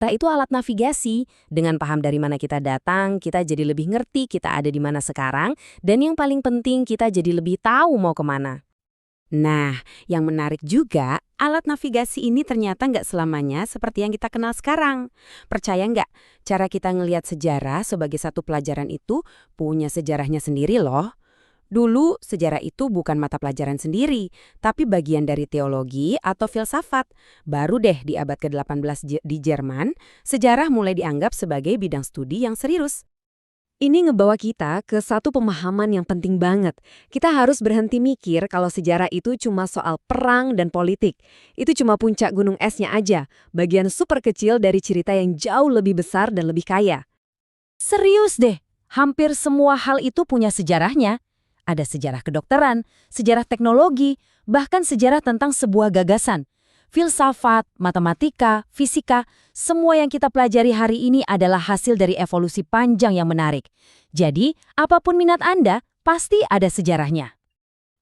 Nah, itu alat navigasi. Dengan paham dari mana kita datang, kita jadi lebih ngerti kita ada di mana sekarang, dan yang paling penting kita jadi lebih tahu mau kemana. Nah, yang menarik juga, alat navigasi ini ternyata nggak selamanya seperti yang kita kenal sekarang. Percaya nggak, cara kita ngelihat sejarah sebagai satu pelajaran itu punya sejarahnya sendiri loh. Dulu, sejarah itu bukan mata pelajaran sendiri, tapi bagian dari teologi atau filsafat. Baru deh di abad ke-18 di Jerman, sejarah mulai dianggap sebagai bidang studi yang serius. Ini ngebawa kita ke satu pemahaman yang penting banget. Kita harus berhenti mikir kalau sejarah itu cuma soal perang dan politik. Itu cuma puncak gunung esnya aja, bagian super kecil dari cerita yang jauh lebih besar dan lebih kaya. Serius deh, hampir semua hal itu punya sejarahnya. Ada sejarah kedokteran, sejarah teknologi, bahkan sejarah tentang sebuah gagasan. Filsafat, matematika, fisika, semua yang kita pelajari hari ini adalah hasil dari evolusi panjang yang menarik. Jadi, apapun minat Anda, pasti ada sejarahnya.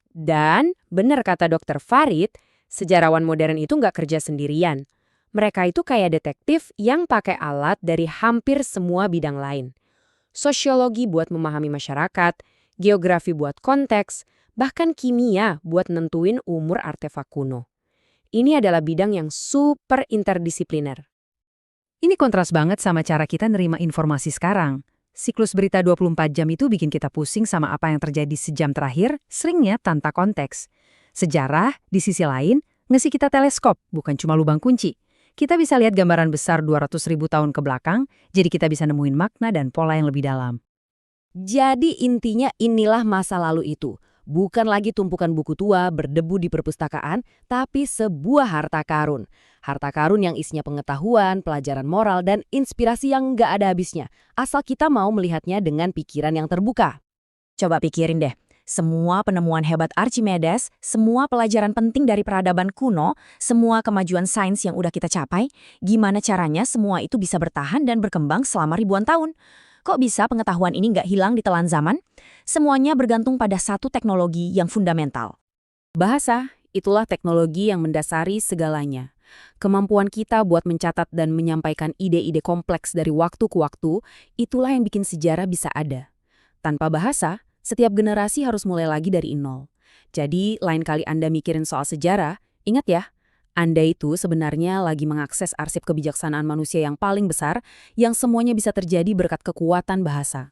Dan, benar kata Dr. Farid, sejarawan modern itu nggak kerja sendirian. Mereka itu kayak detektif yang pakai alat dari hampir semua bidang lain. Sosiologi buat memahami masyarakat, geografi buat konteks, bahkan kimia buat nentuin umur artefak kuno. Ini adalah bidang yang super interdisipliner. Ini kontras banget sama cara kita nerima informasi sekarang. Siklus berita 24 jam itu bikin kita pusing sama apa yang terjadi sejam terakhir, seringnya tanpa konteks. Sejarah, di sisi lain, ngasih kita teleskop, bukan cuma lubang kunci. Kita bisa lihat gambaran besar 200.000 tahun ke belakang, jadi kita bisa nemuin makna dan pola yang lebih dalam. Jadi intinya inilah masa lalu itu. Bukan lagi tumpukan buku tua berdebu di perpustakaan, tapi sebuah harta karun. Harta karun yang isinya pengetahuan, pelajaran moral, dan inspirasi yang nggak ada habisnya. Asal kita mau melihatnya dengan pikiran yang terbuka. Coba pikirin deh, semua penemuan hebat Archimedes, semua pelajaran penting dari peradaban kuno, semua kemajuan sains yang udah kita capai, gimana caranya semua itu bisa bertahan dan berkembang selama ribuan tahun? Kok bisa pengetahuan ini nggak hilang di telan zaman? Semuanya bergantung pada satu teknologi yang fundamental. Bahasa, itulah teknologi yang mendasari segalanya. Kemampuan kita buat mencatat dan menyampaikan ide-ide kompleks dari waktu ke waktu, itulah yang bikin sejarah bisa ada. Tanpa bahasa, setiap generasi harus mulai lagi dari nol. Jadi, lain kali Anda mikirin soal sejarah, ingat ya, Anda itu sebenarnya lagi mengakses arsip kebijaksanaan manusia yang paling besar, yang semuanya bisa terjadi berkat kekuatan bahasa.